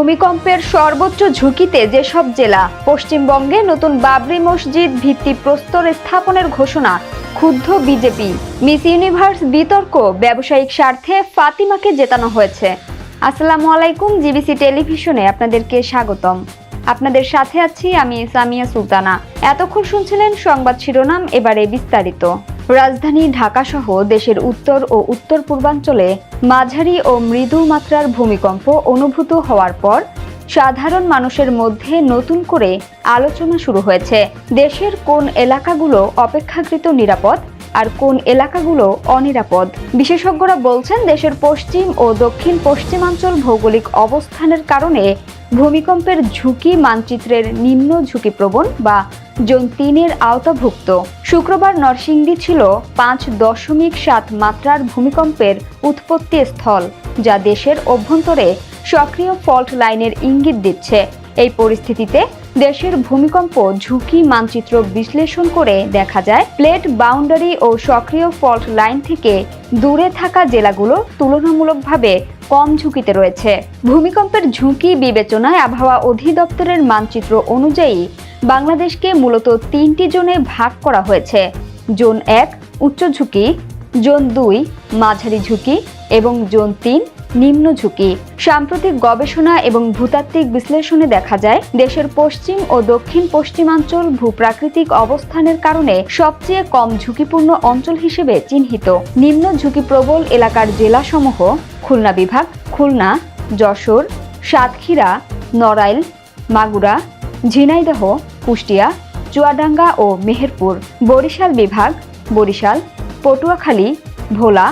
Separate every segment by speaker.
Speaker 1: ভূমিকম্পের সর্বোচ্চ ঝুঁকিতে যেসব জেলা, পশ্চিমবঙ্গে নতুন বাবরি মসজিদ ভিত্তি প্রস্তর স্থাপনের ঘোষণা, ক্ষুব্ধ বিজেপি। মিস ইউনিভার্স বিতর্ক, ব্যবসায়িক স্বার্থে ফাতিমাকে জেতানো হয়েছে। আসসালামু আলাইকুম, জিবিসি টেলিভিশনে আপনাদেরকে স্বাগতম। আপনাদের সাথে আছি আমি সামিয়া সুলতানা। এতক্ষণ শুনছিলেন সংবাদ শিরোনাম, এবারে বিস্তারিত। রাজধানী ঢাকা সহ দেশের উত্তর ও উত্তর পূর্বাঞ্চলে মাঝারি ও মৃদু মাত্রার ভূমিকম্প অনুভূত হওয়ার পর সাধারণ মানুষের মধ্যে নতুন করে আলোচনা শুরু হয়েছে। দেশের কোন এলাকাগুলো অপেক্ষাকৃত নিরাপদ আর কোন এলাকাগুলো অনিরাপদ। বিশেষজ্ঞরা বলছেন, দেশের পশ্চিম ও দক্ষিণ পশ্চিমাঞ্চল ভৌগোলিক অবস্থানের কারণে ভূমিকম্পের ঝুঁকি মানচিত্রের নিম্ন ঝুঁকিপ্রবণ বা জোন ৩-এর আওতাভুক্ত। শুক্রবার নরসিংদী ছিল ৫.৭ মাত্রার ভূমিকম্পের উৎপত্তি স্থল, যা দেশের অভ্যন্তরে সক্রিয় ফল্ট লাইনের ইঙ্গিত দিচ্ছে। এই পরিস্থিতিতে দেশের ভূমিকম্প ঝুঁকি মানচিত্র বিশ্লেষণ করে দেখা যায়, প্লেট বাউন্ডারি ও সক্রিয় ফল্ট লাইন থেকে দূরে থাকা জেলাগুলো তুলনামূলকভাবে কম ঝুঁকিতে রয়েছে। ভূমিকম্পের ঝুঁকি বিবেচনায় আবহাওয়া অধিদপ্তরের মানচিত্র অনুযায়ী বাংলাদেশকে মূলত ৩টি জোনে ভাগ করা হয়েছে। জোন ১ উচ্চ ঝুঁকি, জোন ২ মাঝারি ঝুঁকি এবং জোন ৩ নিম্ন ঝুঁকি। সাম্প্রতিক গবেষণা এবং ভূতাত্ত্বিক বিশ্লেষণে দেখা যায়, দেশের পশ্চিম ও দক্ষিণ পশ্চিমাঞ্চল ভূপ্রাকৃতিক অবস্থানের কারণে সবচেয়ে কম ঝুঁকিপূর্ণ অঞ্চল হিসেবে চিহ্নিত। নিম্ন ঝুঁকিপ্রবল এলাকার জেলাসমূহ খুলনা বিভাগ, খুলনা, যশোর, সাতক্ষীরা, নড়াইল, মাগুরা, ঝিনাইদহ, কুষ্টিয়া, চুয়াডাঙ্গা ও মেহেরপুর। বরিশাল বিভাগ, বরিশাল, পটুয়াখালী, ভোলা,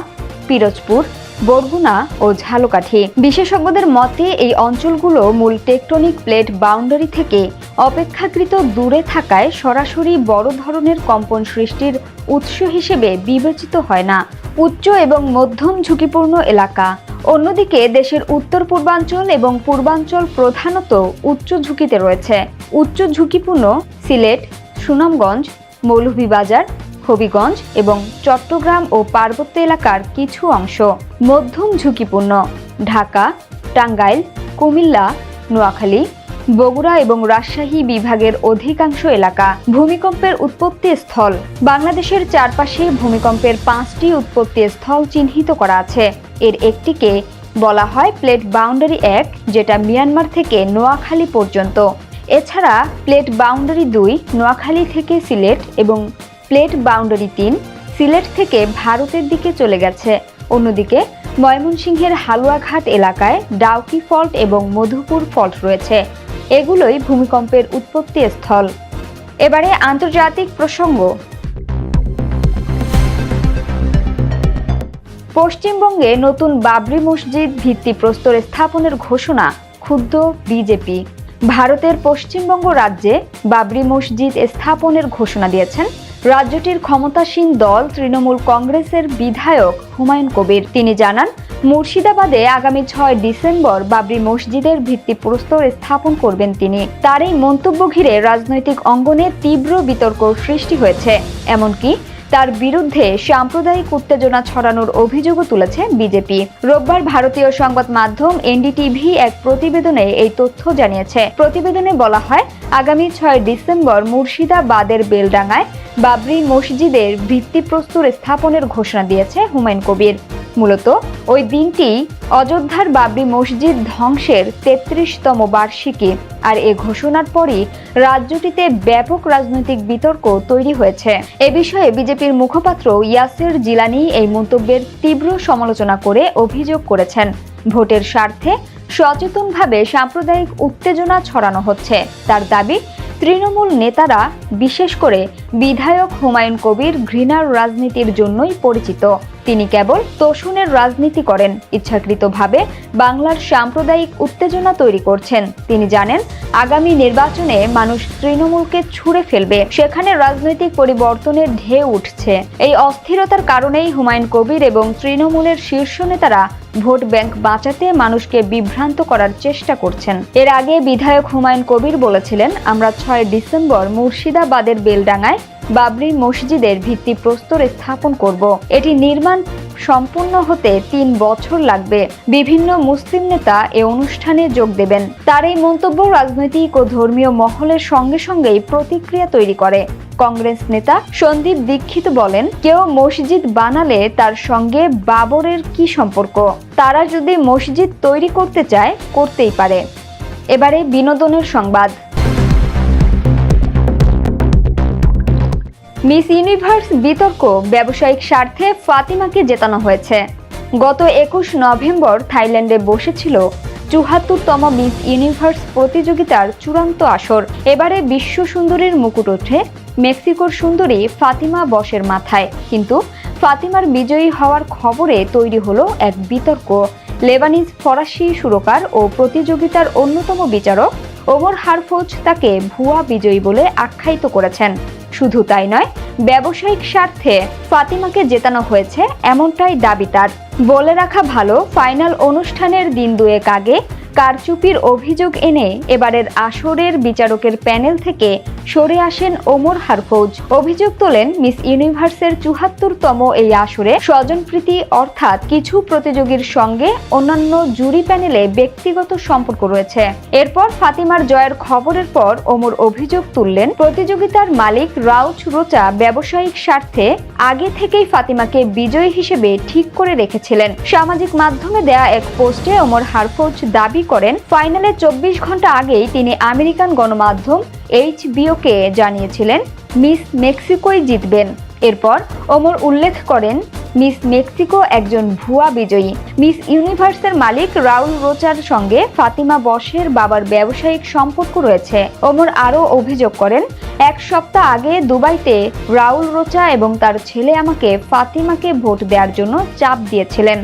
Speaker 1: পিরোজপুর, বরগুনা ও ঝালকাঠি। বিশেষজ্ঞদের মতে এই অঞ্চলগুলো মূল টেকটনিক প্লেট বাউন্ডারি থেকে অপেক্ষাকৃত দূরে থাকায় সরাসরি বড় ধরনের কম্পন সৃষ্টির উৎস হিসেবে বিবেচিত হয় না। উচ্চ এবং মধ্যম ঝুঁকিপূর্ণ এলাকা। অন্যদিকে দেশের উত্তর পূর্বাঞ্চল এবং পূর্বাঞ্চল প্রধানত উচ্চ ঝুঁকিতে রয়েছে। উচ্চ ঝুঁকিপূর্ণ সিলেট, সুনামগঞ্জ, মৌলভীবাজার, হবিগঞ্জ এবং চট্টগ্রাম ও পার্বত্য এলাকার কিছু অংশ। মধ্যম ঝুঁকিপূর্ণ ঢাকা, টাঙ্গাইল, কুমিল্লা, নোয়াখালী, বগুড়া এবং রাজশাহী বিভাগের অধিকাংশ এলাকা। ভূমিকম্পের উৎপত্তি স্থল। বাংলাদেশের চারপাশে ভূমিকম্পের 5টি উৎপত্তি স্থল চিহ্নিত করা আছে। এর একটিকে বলা হয় প্লেট বাউন্ডারি 1, যেটা মিয়ানমার থেকে নোয়াখালী পর্যন্ত। এছাড়া প্লেট বাউন্ডারি 2 নোয়াখালী থেকে সিলেট এবং প্লেট বাউন্ডারি 3 সিলেট থেকে ভারতের দিকে চলে গেছে। অন্যদিকে ময়মনসিংহের হালুয়াঘাট এলাকায় ডাউকি ফল্ট এবং মধুপুর ফল্ট রয়েছে। এগুলোই ভূমিকম্পের উৎপত্তি স্থল। এবারে আন্তর্জাতিক প্রসঙ্গ। পশ্চিমবঙ্গে নতুন বাবরি মসজিদ ভিত্তিপ্রস্তর স্থাপনের ঘোষণা, ক্ষুব্ধ বিজেপি। ভারতের পশ্চিমবঙ্গ রাজ্যে বাবরি মসজিদ স্থাপনের ঘোষণা দিয়েছেন রাজ্যটির ক্ষমতাসীন দল তৃণমূল কংগ্রেসের বিধায়ক হুমায়ুন কবির। তিনি জানান, মুর্শিদাবাদে আগামী ৬ ডিসেম্বর বাবরি মসজিদের ভিত্তিপ্রস্তর স্থাপন করবেন তিনি। তার এই মন্তব্য ঘিরে রাজনৈতিক অঙ্গনে তীব্র বিতর্ক সৃষ্টি হয়েছে। এমনকি তার বিরুদ্ধে সাম্প্রদায়িক উত্তেজনা ছড়ানোর অভিযোগও তুলেছে বিজেপি। রোববার ভারতীয় সংবাদ মাধ্যম এনডিটিভি এক প্রতিবেদনে এই তথ্য জানিয়েছে। প্রতিবেদনে বলা হয়, আগামী ৬ ডিসেম্বর মুর্শিদাবাদের বেলডাঙ্গায় বাবরি মসজিদের ভিত্তিপ্রস্তর স্থাপনের ঘোষণা দিয়েছে হুমায়ুন কবির। মূলত ওই দিনটি অযোধ্যার বাবরি মসজিদ ধ্বংসের 33তম বার্ষিকী। আর এ ঘোষণার পরই রাজ্যটিতে ব্যাপক রাজনৈতিক বিতর্ক তৈরি হয়েছে। এ বিষয়ে বিজেপির মুখপাত্র ইয়াসির জিলানি এই মন্তব্যের তীব্র সমালোচনা করে অভিযোগ করেছেন, ভোটের স্বার্থে সচেতনভাবে সাম্প্রদায়িক উত্তেজনা ছড়ানো হচ্ছে। তার দাবি, তৃণমূল নেতারা, বিশেষ করে বিধায়ক হুমায়ুন কবির ঘৃণার রাজনীতির জন্যই পরিচিত। তিনি কেবল তোষণের রাজনীতি করেন, ইচ্ছাকৃতভাবে বাংলার সাম্প্রদায়িক উত্তেজনা তৈরি করছেন। তিনি জানেন, আগামী নির্বাচনে মানুষ তৃণমূলকে ছুঁড়ে ফেলবে, সেখানে রাজনৈতিক পরিবর্তনের ঢেউ উঠছে। এই অস্থিরতার কারণেই হুমায়ুন কবির এবং তৃণমূলের শীর্ষ নেতারা ভোট ব্যাংক বাঁচাতে মানুষকে বিভ্রান্ত করার চেষ্টা করছেন। এর আগে বিধায়ক হুমায়ুন কবির বলেছিলেন, আমরা ৬ ডিসেম্বর মুর্শিদাবাদের বেলডাঙ্গায় বাবরি মসজিদের ভিত্তিপ্রস্তর স্থাপন করব। এটি নির্মাণ সম্পূর্ণ হতে 3 বছর লাগবে। বিভিন্ন মুসলিম নেতা এ অনুষ্ঠানে যোগ দেবেন। তার এই মন্তব্য রাজনৈতিক ও ধর্মীয় মহলের সঙ্গে সঙ্গেই প্রতিক্রিয়া তৈরি করে। কংগ্রেস নেতা সন্দীপ দীক্ষিত বলেন, কেউ মসজিদ বানালে তার সঙ্গে বাবরের কি সম্পর্ক? তারা যদি মসজিদ তৈরি করতে চায়, করতেই পারে। এবারে বিনোদনের সংবাদ। মিস ইউনিভার্স বিতর্ক, ব্যবসায়িক স্বার্থে ফাতিমাকে জেতানো হয়েছে। গত 21 নভেম্বর থাইল্যান্ডে বসেছিল ৭৪তম মিস ইউনিভার্স প্রতিযোগিতার চূড়ান্ত আসর। এবারে বিশ্ব সুন্দরীর মুকুট ওঠে মেক্সিকোর সুন্দরী ফাতিমা বসের মাথায়। কিন্তু ফাতিমার বিজয়ী হওয়ার খবরে তৈরি হলো এক বিতর্ক। লেবানিজ ফরাসি সুরকার ও প্রতিযোগিতার অন্যতম বিচারক ওমর হারফোজ তাকে ভুয়া বিজয়ী বলে আখ্যায়িত করেছেন। শুধু তাই নয়, ব্যবসায়িক স্বার্থে ফাতিমাকে জেতানো হয়েছে এমনটাই দাবি তার। বলে রাখা ভালো, ফাইনাল অনুষ্ঠানের দিন দুয়েক আগে কারচুপির অভিযোগ এনে এবারের আসরের বিচারকের প্যানেল থেকে সরে আসেন ওমর হারফোজ। অভিযোগ তোলেন, মিস ইউনিভার্সের ৭৪তম এই আসরে স্বজনপ্রীতি অর্থাৎ কিছু প্রতিযোগীর সঙ্গে অন্যান্য জুরি প্যানেলে ব্যক্তিগত সম্পর্ক রয়েছে। এরপর ফাতিমার জয়ের খবরের পর ওমর অভিযোগ তুললেন, প্রতিযোগিতার মালিক রাউচ রোচা ব্যবসায়িক স্বার্থে আগে থেকেই ফাতিমাকে বিজয়ী হিসেবে ঠিক করে রেখেছিলেন। সামাজিক মাধ্যমে দেয়া এক পোস্টে ওমর হারফোজ দাবি করেন, ফাইনালে 24 ঘন্টা আগেই তিনি আমেরিকান গণমাধ্যম HBO-কে জানিয়েছিলেন মিস মেক্সিকোই জিতবেন। এরপর ওমর উল্লেখ করেন, মিস মেক্সিকো একজন ভুয়া বিজয়ী। মিস ইউনিভার্সের মালিক রাউল রোচার সঙ্গে ফাতিমা বসের বাবার ব্যবসায়িক সম্পর্ক রয়েছে। ওমর আরও অভিযোগ করেন, 1 সপ্তাহ আগে দুবাইতে রাউল রোচা এবং তার ছেলে আমাকে ফাতিমাকে ভোট দেওয়ার জন্য চাপ দিয়েছিলেন।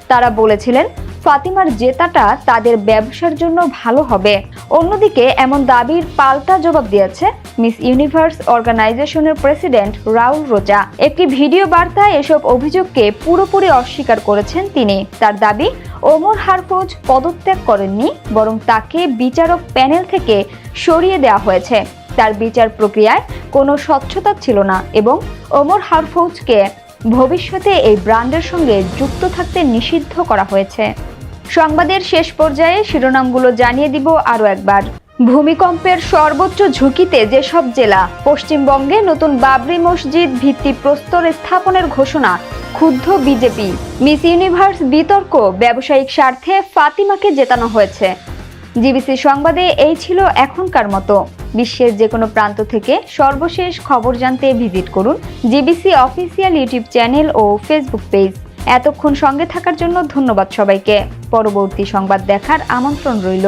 Speaker 1: তারা বলেছিলেন ফাতিমার জেতাটা তাদের ব্যবসার জন্য ভালো হবে। অন্যদিকে এমন দাবির পাল্টা জবাব দিয়েছে মিস ইউনিভার্স অর্গানাইজেশনের প্রেসিডেন্ট রাউল রোচা। একটি ভিডিও বার্তায় এসব অভিযোগকে পুরোপুরি অস্বীকার করেছেন তিনি। তার দাবি, ওমর হারফোজ পদত্যাগ করেননি, বরং তাকে বিচারক প্যানেল থেকে সরিয়ে দেওয়া হয়েছে। তার বিচার প্রক্রিয়ায় কোনো স্বচ্ছতা ছিল না এবং ওমর হারফোজকে ভবিষ্যতে এই ব্র্যান্ডের সঙ্গে যুক্ত থাকতে নিষিদ্ধ করা হয়েছে। সংবাদের শেষ পর্যায়ে শিরোনামগুলো জানিয়ে দিব আরও একবার। ভূমিকম্পের সর্বোচ্চ ঝুঁকিতে যেসব জেলা, পশ্চিমবঙ্গে নতুন বাবরি মসজিদ ভিত্তিপ্রস্তর স্থাপনের ঘোষণা, ক্ষুব্ধ বিজেপি। মিস ইউনিভার্স বিতর্ক, ব্যবসায়িক স্বার্থে ফাতিমাকে জেতানো হয়েছে। জিবিসি সংবাদে এই ছিল এখনকার মতো। বিশ্বের যে কোনো প্রান্ত থেকে সর্বশেষ খবর জানতে ভিজিট করুন জিবিসি অফিসিয়াল ইউটিউব চ্যানেল ও ফেসবুক পেজ। এতক্ষণ সঙ্গে থাকার জন্য ধন্যবাদ সবাইকে। পরবর্তী সংবাদ দেখার আমন্ত্রণ রইল।